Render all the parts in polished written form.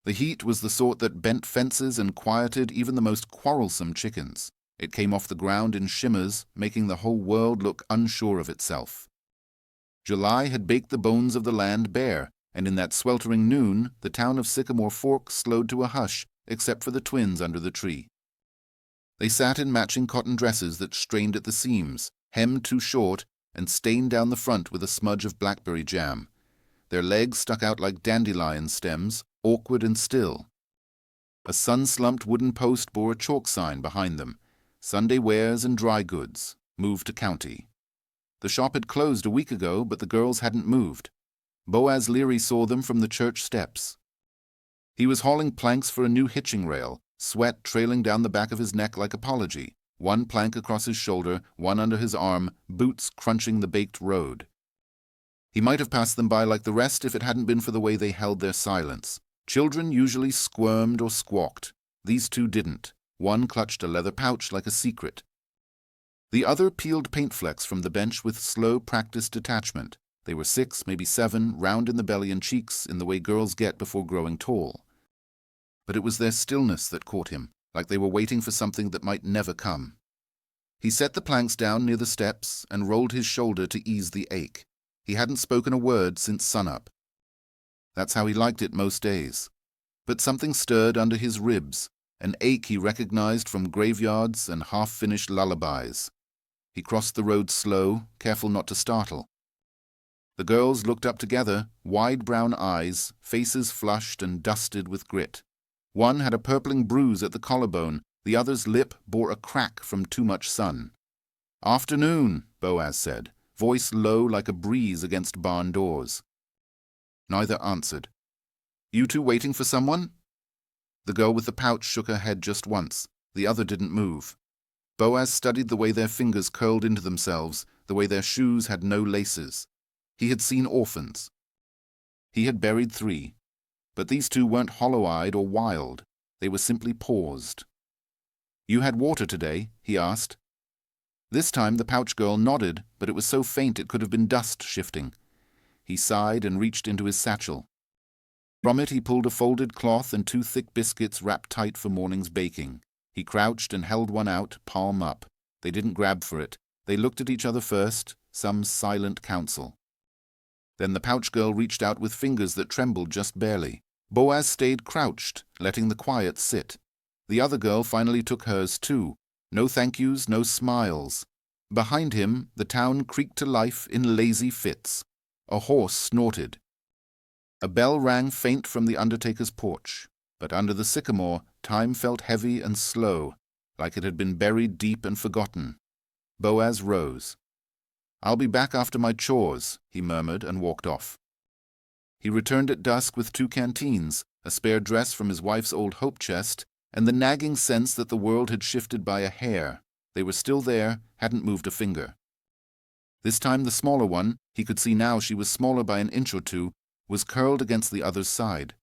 The heat was the sort that bent fences and quieted even the most quarrelsome chickens. It came off the ground in shimmers, making the whole world look unsure of itself. July had baked the bones of the land bare, and in that sweltering noon, the town of Sycamore Fork slowed to a hush, except for the twins under the tree. They sat in matching cotton dresses that strained at the seams, hemmed too short, and stained down the front with a smudge of blackberry jam. Their legs stuck out like dandelion stems, awkward and still. A sun-slumped wooden post bore a chalk sign behind them: Sunday wares and dry goods, moved to county. The shop had closed a week ago, but the girls hadn't moved. Boaz Liry saw them from the church steps. He was hauling planks for a new hitching rail, sweat trailing down the back of his neck like apology, one plank across his shoulder, one under his arm, boots crunching the baked road. He might have passed them by like the rest if it hadn't been for the way they held their silence. Children usually squirmed or squawked. These two didn't. One clutched a leather pouch like a secret. The other peeled paint flecks from the bench with slow, practiced detachment. They were 6, maybe 7, round in the belly and cheeks in the way girls get before growing tall. But it was their stillness that caught him, like they were waiting for something that might never come. He set the planks down near the steps and rolled his shoulder to ease the ache. He hadn't spoken a word since sunup. That's how he liked it most days. But something stirred under his ribs, an ache he recognized from graveyards and half-finished lullabies. He crossed the road slow, careful not to startle. The girls looked up together, wide brown eyes, faces flushed and dusted with grit. One had a purpling bruise at the collarbone, the other's lip bore a crack from too much sun. "Afternoon," Boaz said, voice low like a breeze against barn doors. Neither answered. "You two waiting for someone?" The girl with the pouch shook her head just once. The other didn't move. Boaz studied the way their fingers curled into themselves, the way their shoes had no laces. He had seen orphans. He had buried 3. But these two weren't hollow-eyed or wild. They were simply paused. "You had water today?" he asked. This time the pouch girl nodded, but it was so faint it could have been dust shifting. He sighed and reached into his satchel. From it he pulled a folded cloth and 2 thick biscuits wrapped tight for morning's baking. He crouched and held one out, palm up. They didn't grab for it. They looked at each other first, some silent counsel. Then the pouch girl reached out with fingers that trembled just barely. Boaz stayed crouched, letting the quiet sit. The other girl finally took hers too. No thank yous, no smiles. Behind him, the town creaked to life in lazy fits. A horse snorted. A bell rang faint from the undertaker's porch, but under the sycamore, time felt heavy and slow, like it had been buried deep and forgotten. Boaz rose. "I'll be back after my chores," he murmured and walked off. He returned at dusk with 2 canteens, a spare dress from his wife's old hope chest, and the nagging sense that the world had shifted by a hair. They were still there, hadn't moved a finger. This time the smaller one, he could see now she was smaller by an inch or 2, was curled against the other's side.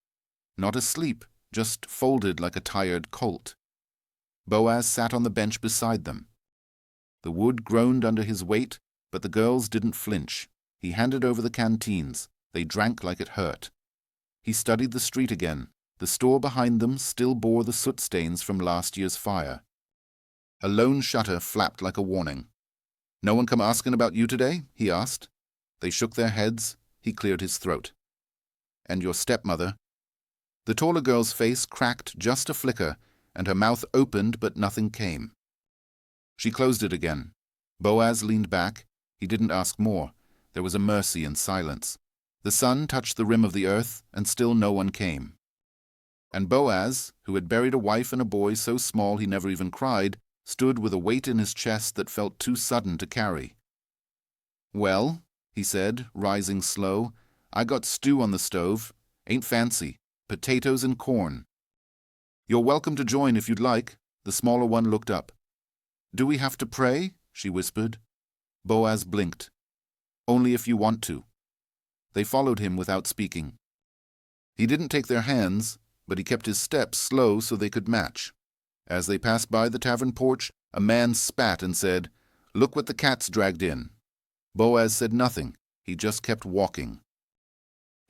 Not asleep, just folded like a tired colt. Boaz sat on the bench beside them. The wood groaned under his weight, but the girls didn't flinch. He handed over the canteens. They drank like it hurt. He studied the street again. The store behind them still bore the soot stains from last year's fire. A lone shutter flapped like a warning. "No one come asking about you today?" he asked. They shook their heads. He cleared his throat. "And your stepmother?" The taller girl's face cracked just a flicker, and her mouth opened but nothing came. She closed it again. Boaz leaned back. He didn't ask more. There was a mercy in silence. The sun touched the rim of the earth, and still no one came. And Boaz, who had buried a wife and a boy so small he never even cried, stood with a weight in his chest that felt too sudden to carry. "Well," he said, rising slow, "I got stew on the stove. Ain't fancy. Potatoes and corn." "You're welcome to join if you'd like." The smaller one looked up. "Do we have to pray?" she whispered. Boaz blinked. "Only if you want to." They followed him without speaking. He didn't take their hands, but he kept his steps slow so they could match. As they passed by the tavern porch, a man spat and said, "Look what the cat's dragged in." Boaz said nothing. He just kept walking.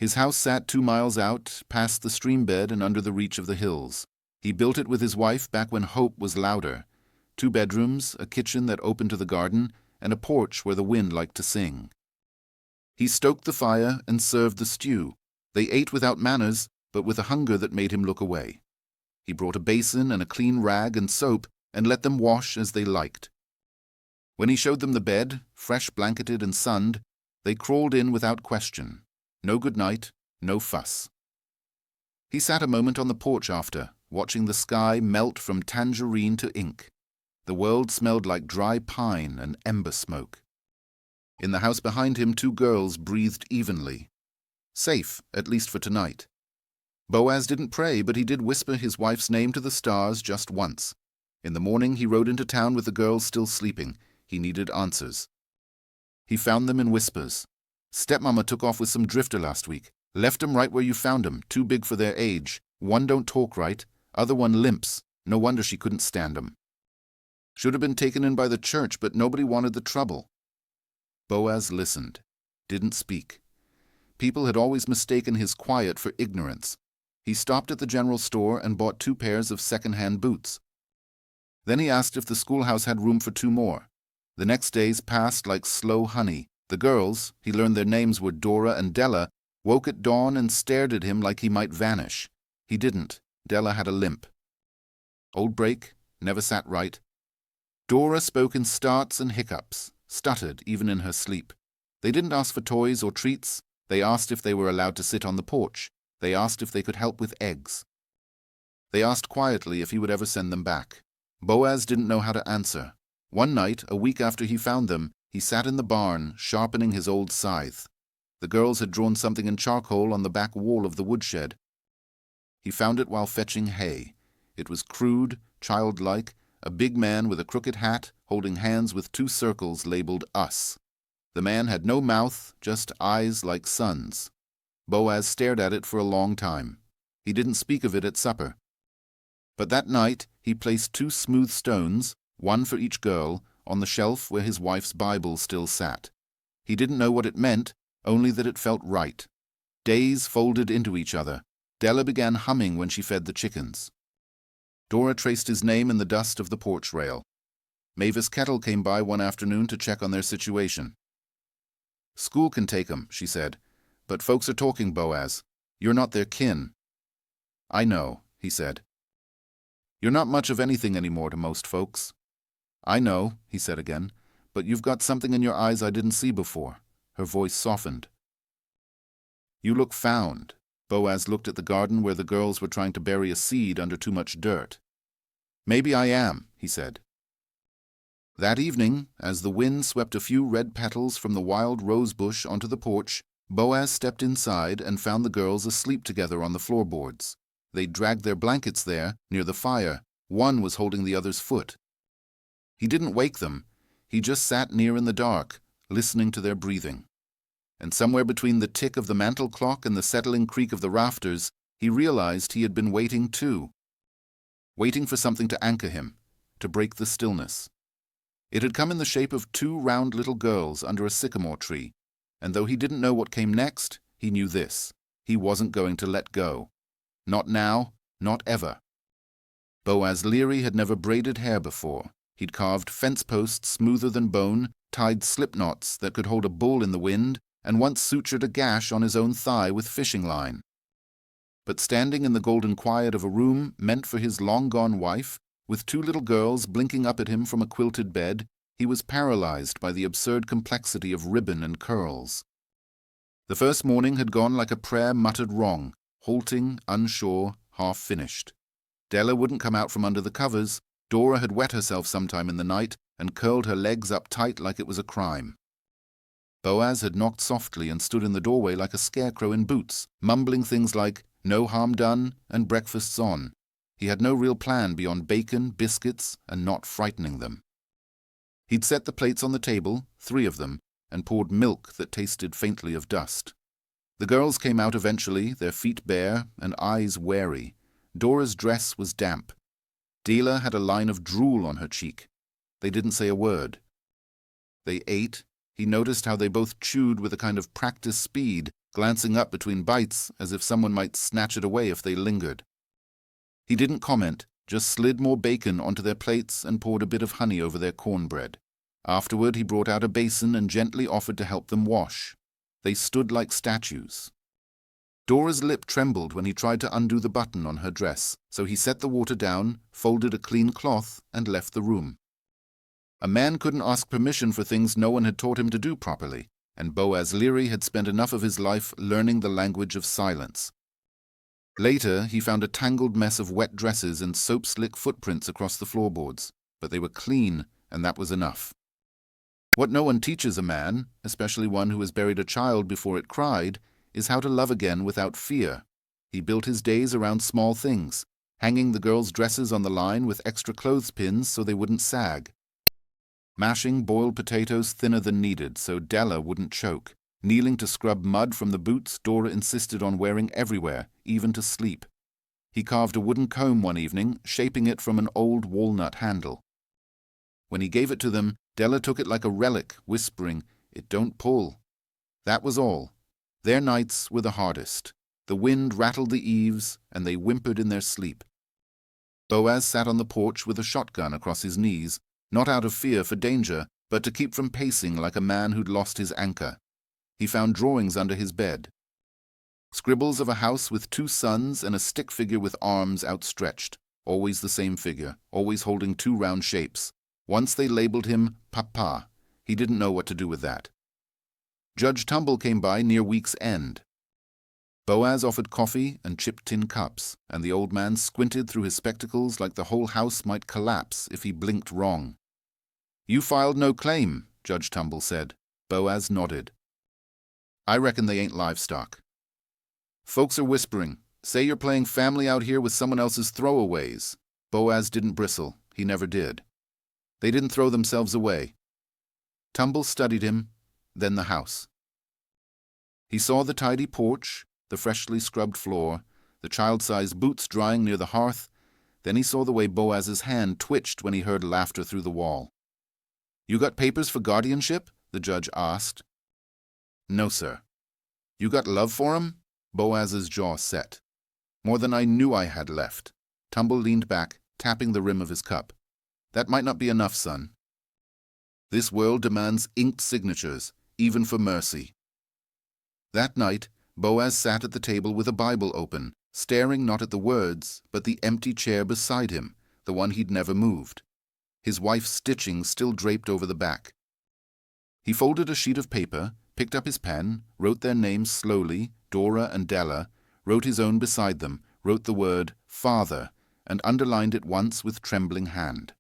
His house sat 2 miles out, past the stream bed and under the reach of the hills. He built it with his wife back when hope was louder. 2 bedrooms, a kitchen that opened to the garden, and a porch where the wind liked to sing. He stoked the fire and served the stew. They ate without manners, but with a hunger that made him look away. He brought a basin and a clean rag and soap and let them wash as they liked. When he showed them the bed, fresh blanketed and sunned, they crawled in without question. No good night, no fuss. He sat a moment on the porch after, watching the sky melt from tangerine to ink. The world smelled like dry pine and ember smoke. In the house behind him, 2 girls breathed evenly. Safe, at least for tonight. Boaz didn't pray, but he did whisper his wife's name to the stars just once. In the morning, he rode into town with the girls still sleeping. He needed answers. He found them in whispers. Stepmama took off with some drifter last week. Left 'em right where you found 'em, too big for their age. One don't talk right, other one limps. No wonder she couldn't stand 'em. Should have been taken in by the church, but nobody wanted the trouble. Boaz listened, didn't speak. People had always mistaken his quiet for ignorance. He stopped at the general store and bought 2 pairs of second-hand boots. Then he asked if the schoolhouse had room for 2 more. The next days passed like slow honey. The girls, he learned their names were Dora and Della, woke at dawn and stared at him like he might vanish. He didn't. Della had a limp. Old break, never sat right. Dora spoke in starts and hiccups, stuttered even in her sleep. They didn't ask for toys or treats. They asked if they were allowed to sit on the porch. They asked if they could help with eggs. They asked quietly if he would ever send them back. Boaz didn't know how to answer. One night, a week after he found them, he sat in the barn, sharpening his old scythe. The girls had drawn something in charcoal on the back wall of the woodshed. He found it while fetching hay. It was crude, childlike, a big man with a crooked hat, holding hands with 2 circles labeled us. The man had no mouth, just eyes like suns. Boaz stared at it for a long time. He didn't speak of it at supper. But that night he placed 2 smooth stones, 1 for each girl, on the shelf where his wife's Bible still sat. He didn't know what it meant, only that it felt right. Days folded into each other. Della began humming when she fed the chickens. Dora traced his name in the dust of the porch rail. Mavis Kettle came by one afternoon to check on their situation. "School can take 'em," she said. "But folks are talking, Boaz. You're not their kin." "I know," he said. "You're not much of anything anymore to most folks." "I know," he said again, "but you've got something in your eyes I didn't see before." Her voice softened. "You look found." Boaz looked at the garden where the girls were trying to bury a seed under too much dirt. "Maybe I am," he said. That evening, as the wind swept a few red petals from the wild rose bush onto the porch, Boaz stepped inside and found the girls asleep together on the floorboards. They'd dragged their blankets there, near the fire. One was holding the other's foot. He didn't wake them. He just sat near in the dark, listening to their breathing. And somewhere between the tick of the mantel clock and the settling creak of the rafters, he realized he had been waiting too. Waiting for something to anchor him, to break the stillness. It had come in the shape of 2 round little girls under a sycamore tree, and though he didn't know what came next, he knew this. He wasn't going to let go. Not now, not ever. Boaz Liry had never braided hair before. He'd carved fence posts smoother than bone, tied slip knots that could hold a bull in the wind, and once sutured a gash on his own thigh with fishing line. But standing in the golden quiet of a room meant for his long-gone wife, with 2 little girls blinking up at him from a quilted bed, he was paralyzed by the absurd complexity of ribbon and curls. The first morning had gone like a prayer muttered wrong, halting, unsure, half-finished. Della wouldn't come out from under the covers. Dora had wet herself sometime in the night and curled her legs up tight like it was a crime. Boaz had knocked softly and stood in the doorway like a scarecrow in boots, mumbling things like, "No harm done," and "breakfast's on." He had no real plan beyond bacon, biscuits, and not frightening them. He'd set the plates on the table, 3 of them, and poured milk that tasted faintly of dust. The girls came out eventually, their feet bare and eyes wary. Dora's dress was damp. Dela had a line of drool on her cheek. They didn't say a word. They ate. He noticed how they both chewed with a kind of practiced speed, glancing up between bites as if someone might snatch it away if they lingered. He didn't comment, just slid more bacon onto their plates and poured a bit of honey over their cornbread. Afterward, he brought out a basin and gently offered to help them wash. They stood like statues. Dora's lip trembled when he tried to undo the button on her dress, so he set the water down, folded a clean cloth, and left the room. A man couldn't ask permission for things no one had taught him to do properly, and Boaz Liry had spent enough of his life learning the language of silence. Later, he found a tangled mess of wet dresses and soap-slick footprints across the floorboards, but they were clean, and that was enough. What no one teaches a man, especially one who has buried a child before it cried, is how to love again without fear. He built his days around small things, hanging the girls' dresses on the line with extra clothespins so they wouldn't sag, mashing boiled potatoes thinner than needed so Della wouldn't choke, kneeling to scrub mud from the boots Dora insisted on wearing everywhere, even to sleep. He carved a wooden comb one evening, shaping it from an old walnut handle. When he gave it to them, Della took it like a relic, whispering, "It don't pull." That was all. Their nights were the hardest. The wind rattled the eaves, and they whimpered in their sleep. Boaz sat on the porch with a shotgun across his knees, not out of fear for danger, but to keep from pacing like a man who'd lost his anchor. He found drawings under his bed. Scribbles of a house with 2 suns and a stick figure with arms outstretched, always the same figure, always holding 2 round shapes. Once they labeled him Papa. He didn't know what to do with that. Judge Tumble came by near week's end. Boaz offered coffee and chipped tin cups, and the old man squinted through his spectacles like the whole house might collapse if he blinked wrong. "You filed no claim," Judge Tumble said. Boaz nodded. "I reckon they ain't livestock." "Folks are whispering. Say you're playing family out here with someone else's throwaways." Boaz didn't bristle. He never did. They didn't throw themselves away. Tumble studied him, then the house. He saw the tidy porch, the freshly scrubbed floor, the child-sized boots drying near the hearth. Then he saw the way Boaz's hand twitched when he heard laughter through the wall. "You got papers for guardianship?" the judge asked. "No, sir." "You got love for him?" Boaz's jaw set. "More than I knew I had left." Tumble leaned back, tapping the rim of his cup. "That might not be enough, son. This world demands inked signatures, even for mercy." That night, Boaz sat at the table with a Bible open, staring not at the words, but the empty chair beside him, the one he'd never moved. His wife's stitching still draped over the back. He folded a sheet of paper, picked up his pen, wrote their names slowly, Dora and Della, wrote his own beside them, wrote the word Father, and underlined it once with trembling hand.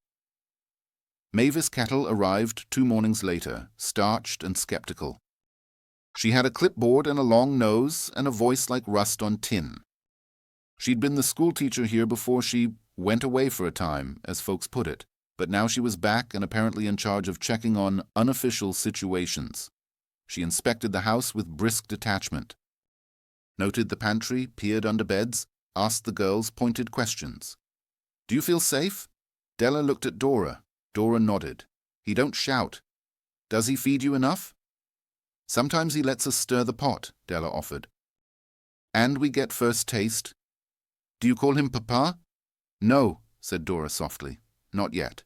Mavis Kettle arrived 2 mornings later, starched and skeptical. She had a clipboard and a long nose and a voice like rust on tin. She'd been the schoolteacher here before she went away for a time, as folks put it, but now she was back and apparently in charge of checking on unofficial situations. She inspected the house with brisk detachment. Noted the pantry, peered under beds, asked the girls pointed questions. "Do you feel safe?" Della looked at Dora. Dora nodded. "He don't shout." "Does he feed you enough?" "Sometimes he lets us stir the pot," Della offered. "And we get first taste." "Do you call him Papa?" "No," said Dora softly. "Not yet."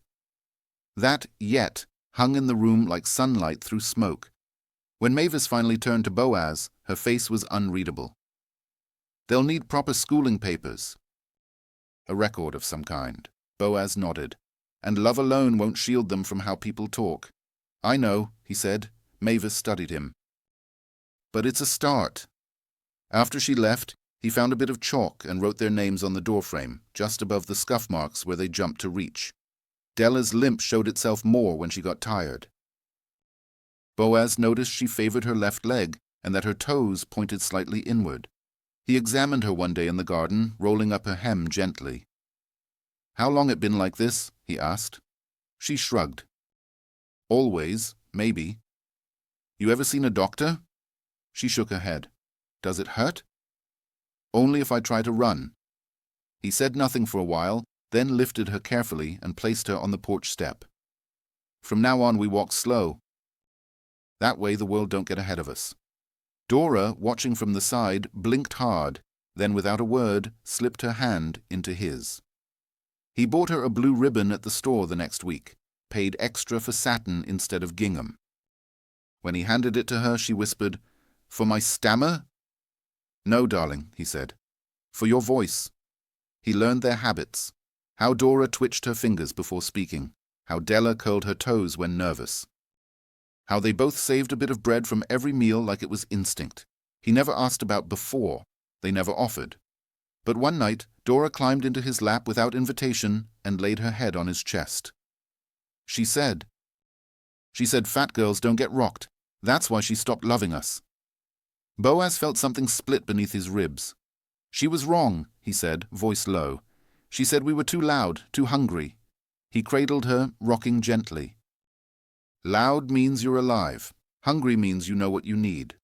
That "yet" hung in the room like sunlight through smoke. When Mavis finally turned to Boaz, her face was unreadable. "They'll need proper schooling papers." "A record of some kind." Boaz nodded. "And love alone won't shield them from how people talk." "I know," he said. Mavis studied him. "But it's a start." After she left, he found a bit of chalk and wrote their names on the doorframe, just above the scuff marks where they jumped to reach. Della's limp showed itself more when she got tired. Boaz noticed she favored her left leg and that her toes pointed slightly inward. He examined her one day in the garden, rolling up her hem gently. "How long it been like this?" he asked. She shrugged. "Always, maybe." "You ever seen a doctor?" She shook her head. "Does it hurt?" "Only if I try to run." He said nothing for a while, then lifted her carefully and placed her on the porch step. "From now on we walk slow. That way the world don't get ahead of us." Dora, watching from the side, blinked hard, then without a word, slipped her hand into his. He bought her a blue ribbon at the store the next week, paid extra for satin instead of gingham. When he handed it to her, she whispered, "For my stammer?" "No, darling," he said. "For your voice." He learned their habits, how Dora twitched her fingers before speaking, how Della curled her toes when nervous, how they both saved a bit of bread from every meal like it was instinct. He never asked about before. They never offered. But one night, Dora climbed into his lap without invitation and laid her head on his chest. She said, "Fat girls don't get rocked. That's why she stopped loving us." Boaz felt something split beneath his ribs. "She was wrong," he said, voice low. "She said we were too loud, too hungry." He cradled her, rocking gently. "Loud means you're alive. Hungry means you know what you need."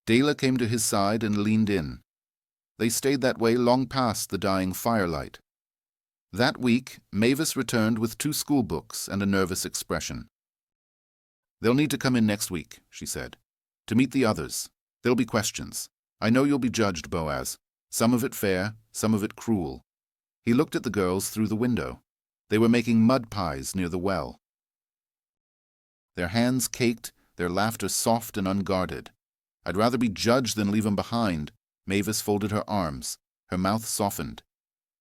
Dela came to his side and leaned in. They stayed that way long past the dying firelight. That week, Mavis returned with 2 school books and a nervous expression. "They'll need to come in next week," she said, "to meet the others. There'll be questions. I know you'll be judged, Boaz. Some of it fair, some of it cruel." He looked at the girls through the window. They were making mud pies near the well. Their hands caked, their laughter soft and unguarded. "I'd rather be judged than leave 'em behind." Mavis folded her arms. Her mouth softened.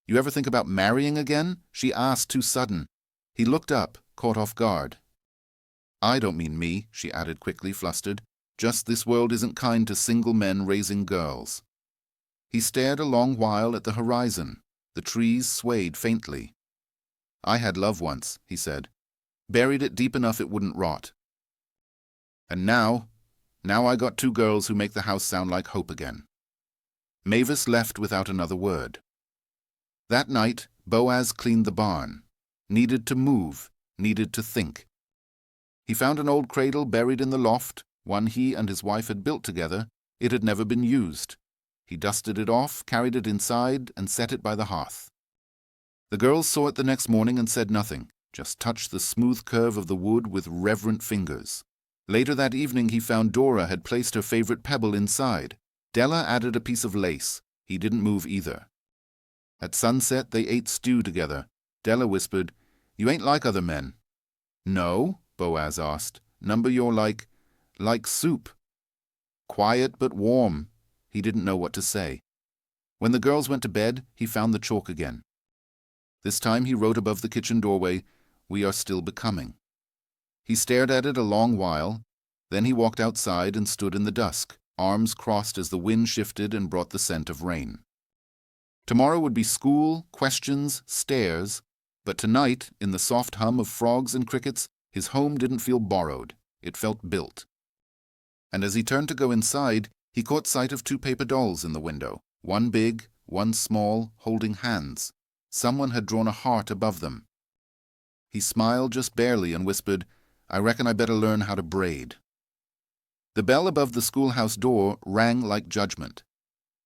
"You ever think about marrying again?" she asked, too sudden. He looked up, caught off guard. "I don't mean me," she added quickly, flustered. "Just this world isn't kind to single men raising girls." He stared a long while at the horizon. The trees swayed faintly. "I had love once," he said. "Buried it deep enough it wouldn't rot. And now I got 2 girls who make the house sound like hope again." Mavis left without another word. That night, Boaz cleaned the barn. Needed to move, needed to think. He found an old cradle buried in the loft, one he and his wife had built together. It had never been used. He dusted it off, carried it inside, and set it by the hearth. The girls saw it the next morning and said nothing, just touched the smooth curve of the wood with reverent fingers. Later that evening he found Dora had placed her favorite pebble inside. Della added a piece of lace. He didn't move either. At sunset they ate stew together. Della whispered, "You ain't like other men." "No?" Boaz asked. "Number you're like soup." "Quiet but warm." He didn't know what to say. When the girls went to bed, he found the chalk again. This time he wrote above the kitchen doorway, "We are still becoming." He stared at it a long while. Then he walked outside and stood in the dusk, arms crossed as the wind shifted and brought the scent of rain. Tomorrow would be school, questions, stares, but tonight, in the soft hum of frogs and crickets, his home didn't feel borrowed. It felt built. And as he turned to go inside, he caught sight of 2 paper dolls in the window, one big, one small, holding hands. Someone had drawn a heart above them. He smiled just barely and whispered, "I reckon I better learn how to braid." The bell above the schoolhouse door rang like judgment.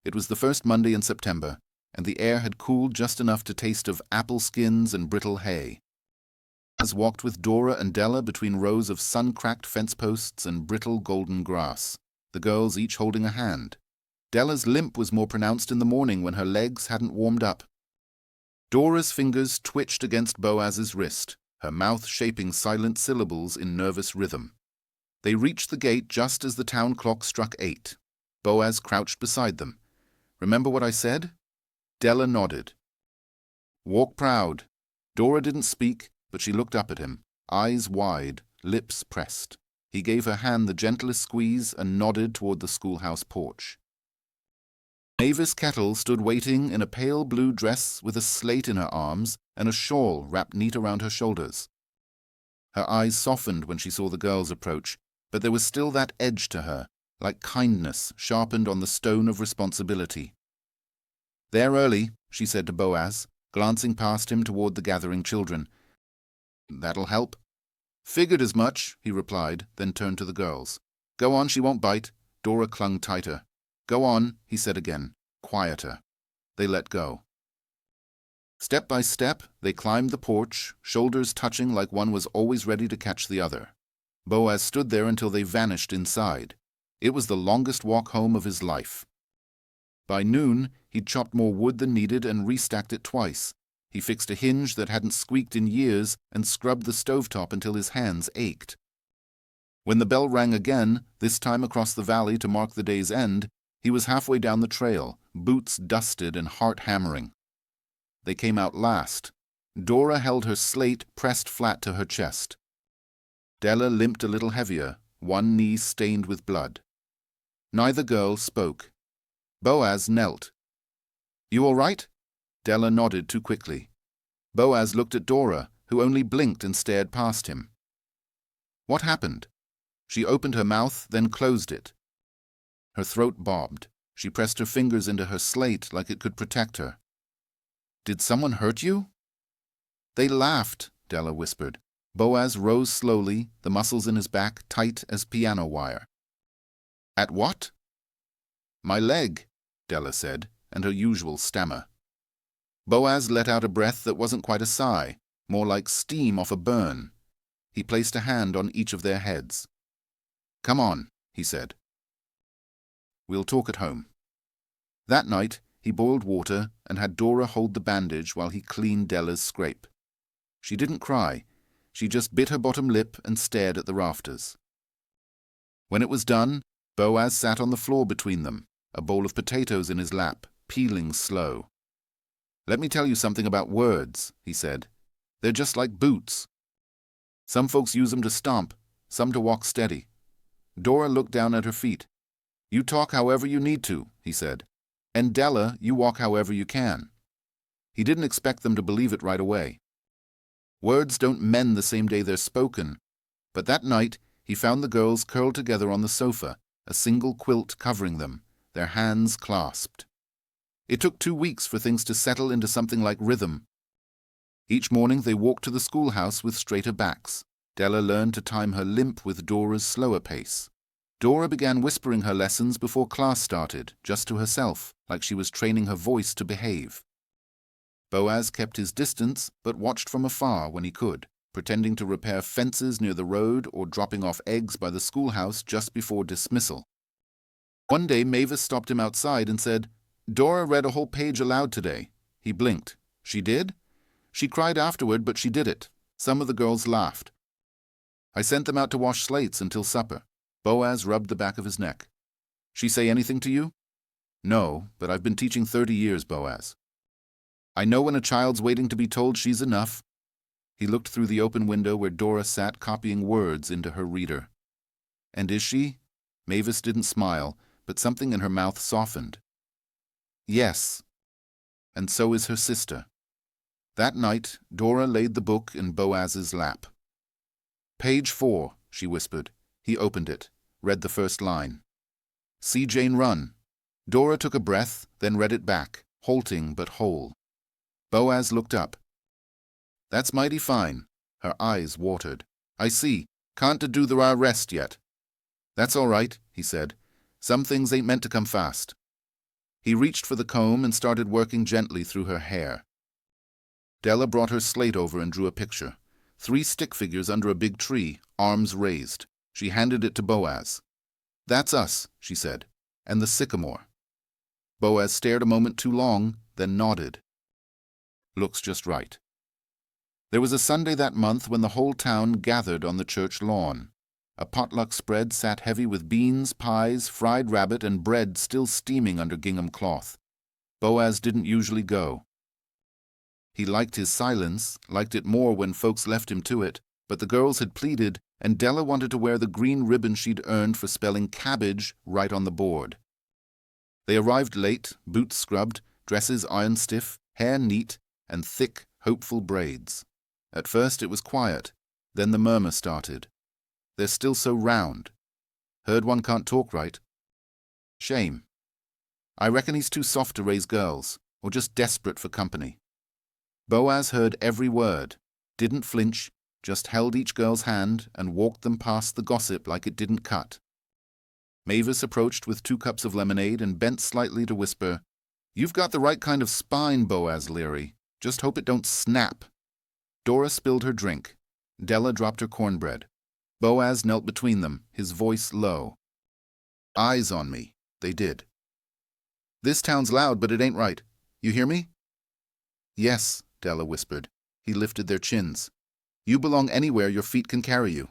It was the first Monday in September, and the air had cooled just enough to taste of apple skins and brittle hay. Boaz walked with Dora and Della between rows of sun-cracked fence posts and brittle golden grass, the girls each holding a hand. Della's limp was more pronounced in the morning when her legs hadn't warmed up. Dora's fingers twitched against Boaz's wrist, her mouth shaping silent syllables in nervous rhythm. They reached the gate just as the town clock struck 8. Boaz crouched beside them. "Remember what I said?" Della nodded. "Walk proud." Dora didn't speak, but she looked up at him, eyes wide, lips pressed. He gave her hand the gentlest squeeze and nodded toward the schoolhouse porch. Mavis Kettle stood waiting in a pale blue dress with a slate in her arms and a shawl wrapped neat around her shoulders. Her eyes softened when she saw the girls approach, but there was still that edge to her, like kindness sharpened on the stone of responsibility. "They're early," she said to Boaz, glancing past him toward the gathering children. "That'll help." "Figured as much," he replied, then turned to the girls. "Go on, she won't bite." Dora clung tighter. "Go on," he said again, quieter. They let go. Step by step, they climbed the porch, shoulders touching like one was always ready to catch the other. Boaz stood there until they vanished inside. It was the longest walk home of his life. By noon, he'd chopped more wood than needed and restacked it twice. He fixed a hinge that hadn't squeaked in years and scrubbed the stovetop until his hands ached. When the bell rang again, this time across the valley to mark the day's end, he was halfway down the trail, boots dusted and heart hammering. They came out last. Dora held her slate pressed flat to her chest. Della limped a little heavier, one knee stained with blood. Neither girl spoke. Boaz knelt. "You all right?" Della nodded too quickly. Boaz looked at Dora, who only blinked and stared past him. "What happened?" She opened her mouth, then closed it. Her throat bobbed. She pressed her fingers into her slate like it could protect her. "Did someone hurt you?" "They laughed," Della whispered. Boaz rose slowly, the muscles in his back tight as piano wire. "At what?" "My leg," Della said, and her usual stammer. Boaz let out a breath that wasn't quite a sigh, more like steam off a burn. He placed a hand on each of their heads. "Come on," he said. "We'll talk at home." That night, he boiled water and had Dora hold the bandage while he cleaned Della's scrape. She didn't cry. She just bit her bottom lip and stared at the rafters. When it was done, Boaz sat on the floor between them, a bowl of potatoes in his lap, peeling slow. "Let me tell you something about words," he said. "They're just like boots. Some folks use them to stomp, some to walk steady." Dora looked down at her feet. "You talk however you need to," he said. "And Della, you walk however you can." He didn't expect them to believe it right away. Words don't mend the same day they're spoken, but that night he found the girls curled together on the sofa, a single quilt covering them, their hands clasped. It took 2 weeks for things to settle into something like rhythm. Each morning they walked to the schoolhouse with straighter backs. Della learned to time her limp with Dora's slower pace. Dora began whispering her lessons before class started, just to herself, like she was training her voice to behave. Boaz kept his distance, but watched from afar when he could, pretending to repair fences near the road or dropping off eggs by the schoolhouse just before dismissal. One day Mavis stopped him outside and said, "Dora read a whole page aloud today." He blinked. "She did?" "She cried afterward, but she did it." Some of the girls laughed. "I sent them out to wash slates until supper." Boaz rubbed the back of his neck. "She say anything to you?" "No, but I've been teaching 30 years, Boaz. I know when a child's waiting to be told she's enough." He looked through the open window where Dora sat copying words into her reader. "And is she?" Mavis didn't smile, but something in her mouth softened. "Yes. And so is her sister." That night, Dora laid the book in Boaz's lap. "Page 4, she whispered. He opened it, read the first line. "See Jane run." Dora took a breath, then read it back, halting but whole. Boaz looked up. "That's mighty fine." Her eyes watered. "I see. Can't do the raw rest yet." "That's all right," he said. "Some things ain't meant to come fast." He reached for the comb and started working gently through her hair. Della brought her slate over and drew a picture. 3 stick figures under a big tree, arms raised. She handed it to Boaz. "That's us," she said, "and the sycamore." Boaz stared a moment too long, then nodded. "Looks just right." There was a Sunday that month when the whole town gathered on the church lawn. A potluck spread sat heavy with beans, pies, fried rabbit, and bread still steaming under gingham cloth. Boaz didn't usually go. He liked his silence, liked it more when folks left him to it, but the girls had pleaded, and Della wanted to wear the green ribbon she'd earned for spelling cabbage right on the board. They arrived late, boots scrubbed, dresses iron-stiff, hair neat, and thick, hopeful braids. At first it was quiet, then the murmur started. "They're still so round. Heard one can't talk right. Shame. I reckon he's too soft to raise girls, or just desperate for company." Boaz heard every word, didn't flinch, just held each girl's hand and walked them past the gossip like it didn't cut. Mavis approached with 2 cups of lemonade and bent slightly to whisper, "You've got the right kind of spine, Boaz Liry. Just hope it don't snap." Dora spilled her drink. Della dropped her cornbread. Boaz knelt between them, his voice low. Eyes on me. They did. This town's loud, but it ain't right. You hear me? Yes, Della whispered. He lifted their chins. You belong anywhere your feet can carry you.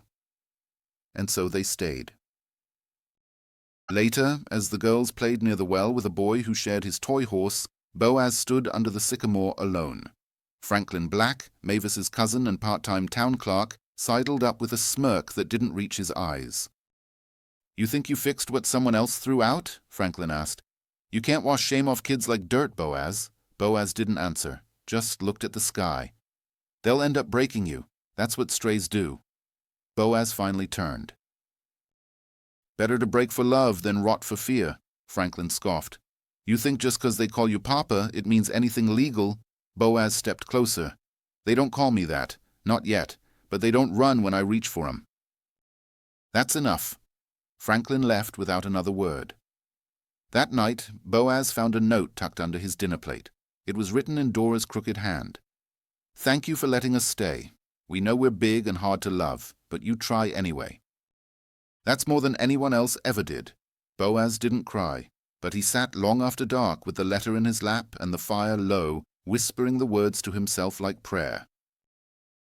And so they stayed. Later, as the girls played near the well with a boy who shared his toy horse, Boaz stood under the sycamore alone. Franklin Black, Mavis's cousin and part-time town clerk, sidled up with a smirk that didn't reach his eyes. You think you fixed what someone else threw out? Franklin asked. You can't wash shame off kids like dirt, Boaz. Boaz didn't answer, just looked at the sky. They'll end up breaking you. That's what strays do. Boaz finally turned. Better to break for love than rot for fear, Franklin scoffed. You think just 'cause they call you Papa, it means anything legal? Boaz stepped closer. They don't call me that. Not yet. But they don't run when I reach for 'em. That's enough. Franklin left without another word. That night, Boaz found a note tucked under his dinner plate. It was written in Dora's crooked hand. Thank you for letting us stay. We know we're big and hard to love, but you try anyway. That's more than anyone else ever did. Boaz didn't cry, but he sat long after dark with the letter in his lap and the fire low, whispering the words to himself like prayer.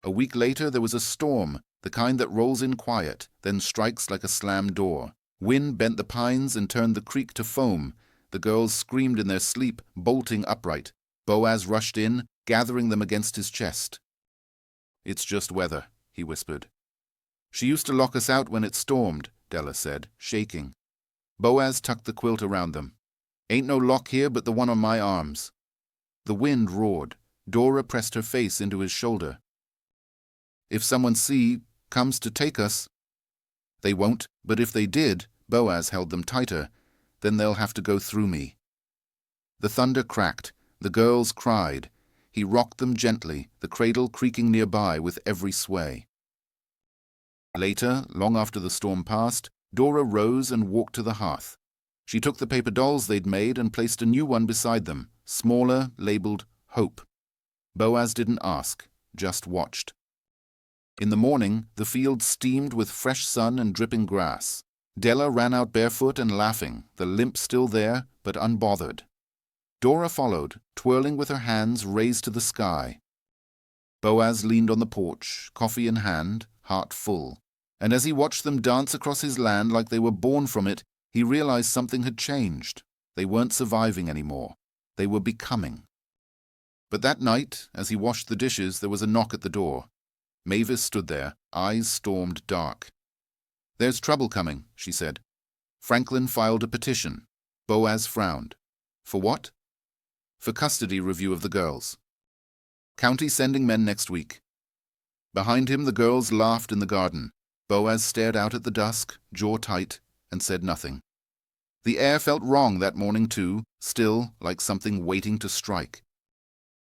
A week later there was a storm, the kind that rolls in quiet, then strikes like a slammed door. Wind bent the pines and turned the creek to foam. The girls screamed in their sleep, bolting upright. Boaz rushed in, gathering them against his chest. It's just weather, he whispered. She used to lock us out when it stormed, Della said, shaking. Boaz tucked the quilt around them. Ain't no lock here but the one on my arms. The wind roared. Dora pressed her face into his shoulder. If someone comes to take us. They won't, but if they did, Boaz held them tighter, then they'll have to go through me. The thunder cracked. The girls cried. He rocked them gently, the cradle creaking nearby with every sway. Later, long after the storm passed, Dora rose and walked to the hearth. She took the paper dolls they'd made and placed a new one beside them, smaller, labeled Hope. Boaz didn't ask, just watched. In the morning, the field steamed with fresh sun and dripping grass. Della ran out barefoot and laughing, the limp still there, but unbothered. Dora followed, twirling with her hands raised to the sky. Boaz leaned on the porch, coffee in hand, heart full. And as he watched them dance across his land like they were born from it, he realized something had changed. They weren't surviving anymore. They were becoming. But that night, as he washed the dishes, there was a knock at the door. Mavis stood there, eyes stormed dark. There's trouble coming, she said. Franklin filed a petition. Boaz frowned. For what? For custody review of the girls. County sending men next week. Behind him the girls laughed in the garden. Boaz stared out at the dusk, jaw tight, and said nothing. The air felt wrong that morning too, still like something waiting to strike.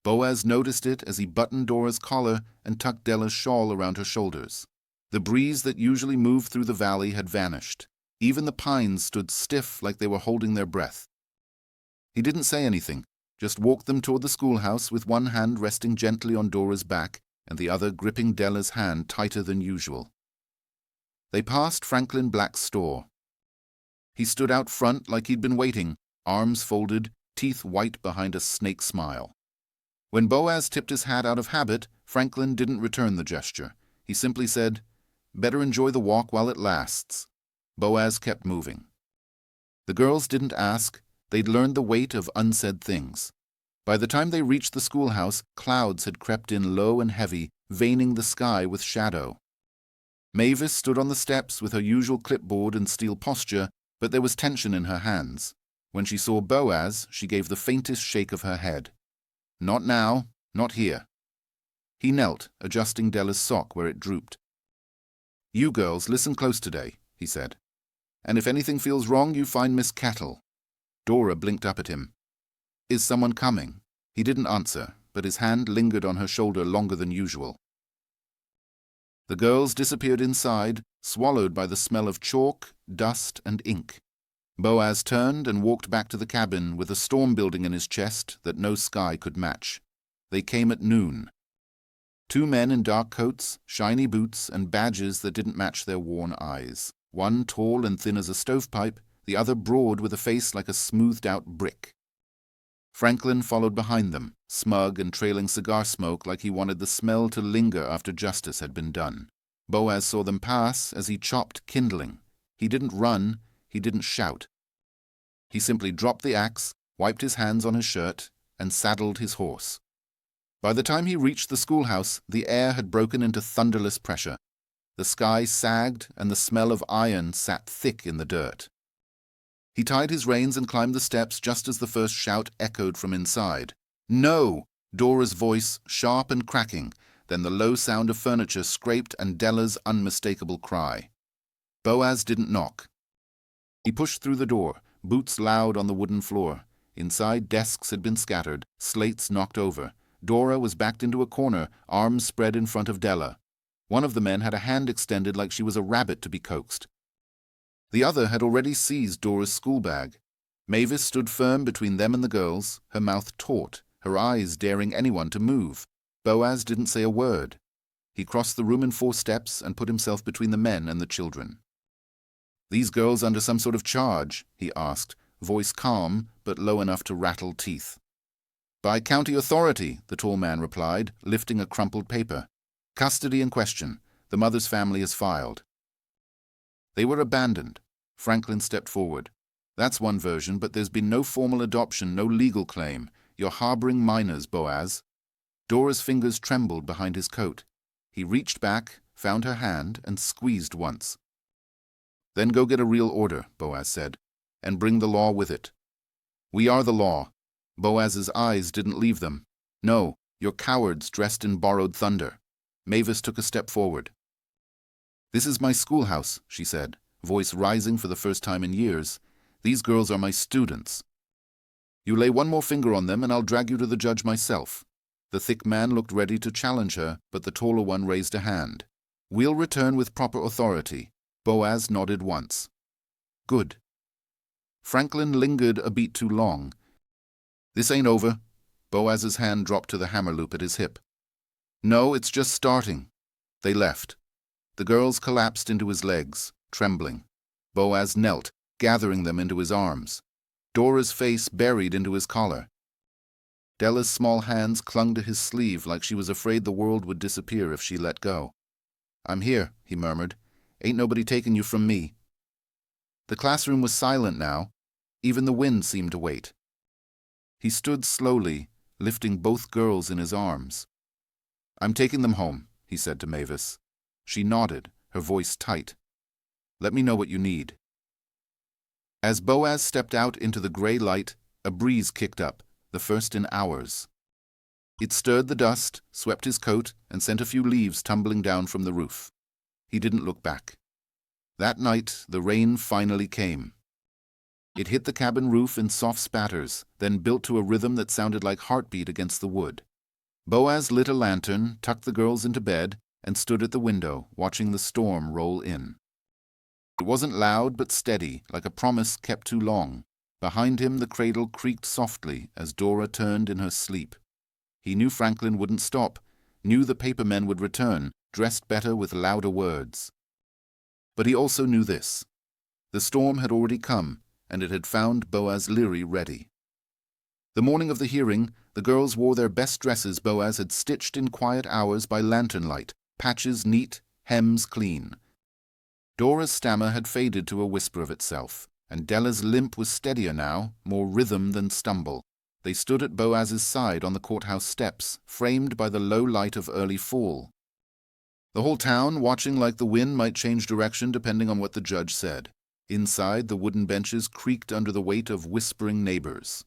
Boaz noticed it as he buttoned Dora's collar and tucked Della's shawl around her shoulders. The breeze that usually moved through the valley had vanished. Even the pines stood stiff like they were holding their breath. He didn't say anything, just walked them toward the schoolhouse with one hand resting gently on Dora's back and the other gripping Della's hand tighter than usual. They passed Franklin Black's store. He stood out front like he'd been waiting, arms folded, teeth white behind a snake smile. When Boaz tipped his hat out of habit, Franklin didn't return the gesture. He simply said, "Better enjoy the walk while it lasts." Boaz kept moving. The girls didn't ask. They'd learned the weight of unsaid things. By the time they reached the schoolhouse, clouds had crept in low and heavy, veining the sky with shadow. Mavis stood on the steps with her usual clipboard and steel posture, but there was tension in her hands. When she saw Boaz, she gave the faintest shake of her head. Not now, not here. He knelt, adjusting Della's sock where it drooped. You girls, listen close today, he said. And if anything feels wrong, you find Miss Cattle. Dora blinked up at him. Is someone coming? He didn't answer, but his hand lingered on her shoulder longer than usual. The girls disappeared inside, swallowed by the smell of chalk, dust, and ink. Boaz turned and walked back to the cabin with a storm building in his chest that no sky could match. They came at noon. 2 men in dark coats, shiny boots, and badges that didn't match their worn eyes. One tall and thin as a stovepipe, the other broad with a face like a smoothed-out brick. Franklin followed behind them, smug and trailing cigar smoke like he wanted the smell to linger after justice had been done. Boaz saw them pass as he chopped kindling. He didn't run, he didn't shout. He simply dropped the axe, wiped his hands on his shirt, and saddled his horse. By the time he reached the schoolhouse, the air had broken into thunderless pressure. The sky sagged, and the smell of iron sat thick in the dirt. He tied his reins and climbed the steps just as the first shout echoed from inside. "No!" Dora's voice, sharp and cracking, then the low sound of furniture scraped and Della's unmistakable cry. Boaz didn't knock. He pushed through the door, boots loud on the wooden floor. Inside, desks had been scattered, slates knocked over. Dora was backed into a corner, arms spread in front of Della. One of the men had a hand extended like she was a rabbit to be coaxed. The other had already seized Dora's school bag. Mavis stood firm between them and the girls, her mouth taut, her eyes daring anyone to move. Boaz didn't say a word. He crossed the room in 4 steps and put himself between the men and the children. "These girls under some sort of charge?" he asked, voice calm but low enough to rattle teeth. "By county authority," the tall man replied, lifting a crumpled paper. "Custody in question. The mother's family is filed." They were abandoned. Franklin stepped forward. "That's one version, but there's been no formal adoption, no legal claim. You're harboring minors, Boaz." Dora's fingers trembled behind his coat. He reached back, found her hand, and squeezed once. "Then go get a real order," Boaz said, "and bring the law with it." "We are the law." Boaz's eyes didn't leave them. "No, you're cowards dressed in borrowed thunder." Mavis took a step forward. "This is my schoolhouse," she said, voice rising for the first time in years. "These girls are my students. You lay one more finger on them and I'll drag you to the judge myself." The thick man looked ready to challenge her, but the taller one raised a hand. "We'll return with proper authority." Boaz nodded once. "Good." Franklin lingered a beat too long. "This ain't over." Boaz's hand dropped to the hammer loop at his hip. "No, it's just starting." They left. The girls collapsed into his legs, trembling. Boaz knelt, gathering them into his arms. Dora's face buried into his collar. Della's small hands clung to his sleeve like she was afraid the world would disappear if she let go. "I'm here," he murmured. "Ain't nobody taking you from me." The classroom was silent now. Even the wind seemed to wait. He stood slowly, lifting both girls in his arms. "I'm taking them home," he said to Mavis. She nodded, her voice tight. "Let me know what you need." As Boaz stepped out into the gray light, a breeze kicked up, the first in hours. It stirred the dust, swept his coat, and sent a few leaves tumbling down from the roof. He didn't look back. That night, the rain finally came. It hit the cabin roof in soft spatters, then built to a rhythm that sounded like heartbeat against the wood. Boaz lit a lantern, tucked the girls into bed, and stood at the window, watching the storm roll in. It wasn't loud but steady, like a promise kept too long. Behind him the cradle creaked softly as Dora turned in her sleep. He knew Franklin wouldn't stop, knew the papermen would return, dressed better with louder words. But he also knew this. The storm had already come, and it had found Boaz Liry ready. The morning of the hearing, the girls wore their best dresses Boaz had stitched in quiet hours by lantern light, patches neat, hems clean. Dora's stammer had faded to a whisper of itself, and Della's limp was steadier now, more rhythm than stumble. They stood at Boaz's side on the courthouse steps, framed by the low light of early fall. The whole town watching like the wind might change direction depending on what the judge said. Inside, the wooden benches creaked under the weight of whispering neighbors.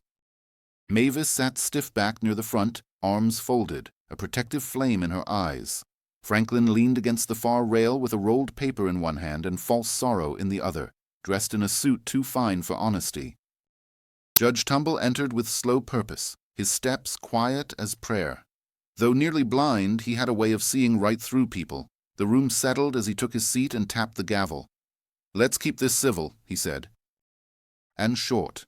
Mavis sat stiff back near the front, arms folded, a protective flame in her eyes. Franklin leaned against the far rail with a rolled paper in one hand and false sorrow in the other, dressed in a suit too fine for honesty. Judge Tumble entered with slow purpose, his steps quiet as prayer. Though nearly blind, he had a way of seeing right through people. The room settled as he took his seat and tapped the gavel. "Let's keep this civil," he said. And short.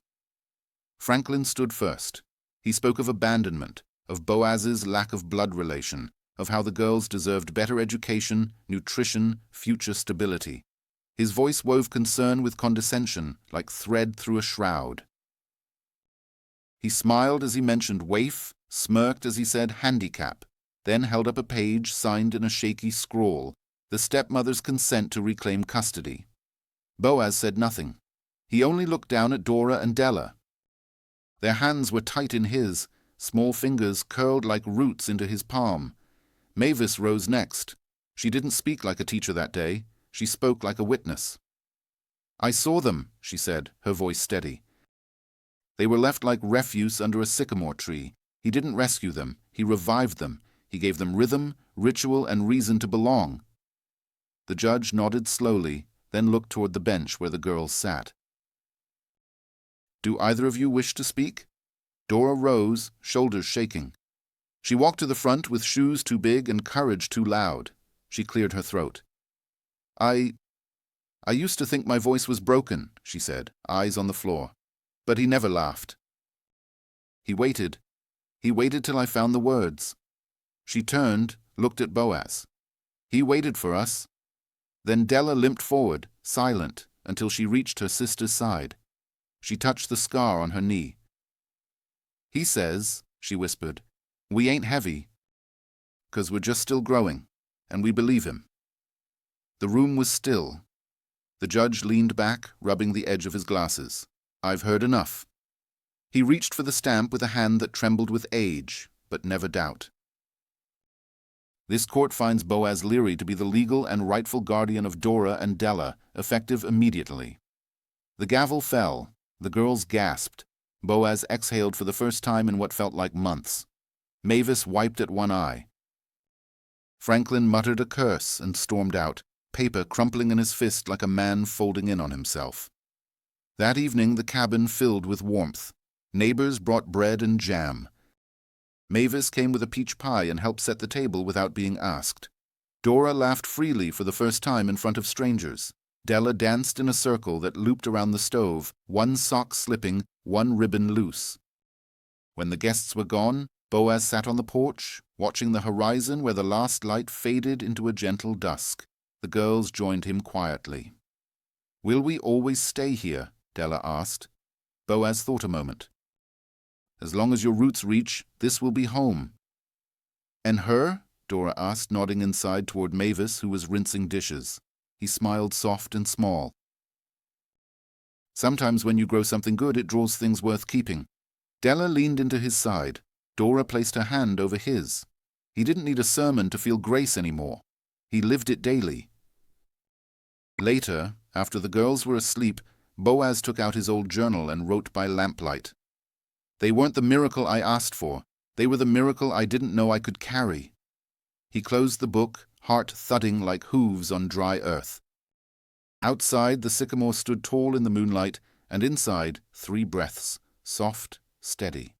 Franklin stood first. He spoke of abandonment, of Boaz's lack of blood relation, of how the girls deserved better education, nutrition, future stability. His voice wove concern with condescension, like thread through a shroud. He smiled as he mentioned waif, smirked as he said handicap, then held up a page signed in a shaky scrawl, the stepmother's consent to reclaim custody. Boaz said nothing. He only looked down at Dora and Della. Their hands were tight in his, small fingers curled like roots into his palm. Mavis rose next. She didn't speak like a teacher that day. She spoke like a witness. "I saw them," she said, her voice steady. "They were left like refuse under a sycamore tree. He didn't rescue them. He revived them. He gave them rhythm, ritual, and reason to belong." The judge nodded slowly, then looked toward the bench where the girls sat. "Do either of you wish to speak?" Dora rose, shoulders shaking. She walked to the front with shoes too big and courage too loud. She cleared her throat. I used to think my voice was broken," she said, eyes on the floor. "But he never laughed." He waited. He waited till I found the words." She turned, looked at Boaz. "He waited for us." Then Della limped forward, silent, until she reached her sister's side. She touched the scar on her knee. "He says," she whispered, "we ain't heavy, 'cause we're just still growing, and we believe him." The room was still. The judge leaned back, rubbing the edge of his glasses. "I've heard enough." He reached for the stamp with a hand that trembled with age, but never doubt. "This court finds Boaz Liry to be the legal and rightful guardian of Dora and Della, effective immediately." The gavel fell. The girls gasped. Boaz exhaled for the first time in what felt like months. Mavis wiped at one eye. Franklin muttered a curse and stormed out, paper crumpling in his fist like a man folding in on himself. That evening the cabin filled with warmth. Neighbors brought bread and jam. Mavis came with a peach pie and helped set the table without being asked. Dora laughed freely for the first time in front of strangers. Della danced in a circle that looped around the stove, one sock slipping, one ribbon loose. When the guests were gone, Boaz sat on the porch, watching the horizon where the last light faded into a gentle dusk. The girls joined him quietly. "Will we always stay here?" Della asked. Boaz thought a moment. "As long as your roots reach, this will be home." "And her?" Dora asked, nodding inside toward Mavis, who was rinsing dishes. He smiled soft and small. "Sometimes when you grow something good, it draws things worth keeping." Della leaned into his side. Dora placed her hand over his. He didn't need a sermon to feel grace anymore. He lived it daily. Later, after the girls were asleep, Boaz took out his old journal and wrote by lamplight. "They weren't the miracle I asked for. They were the miracle I didn't know I could carry." He closed the book, heart thudding like hooves on dry earth. Outside, the sycamore stood tall in the moonlight, and inside, 3 breaths, soft, steady.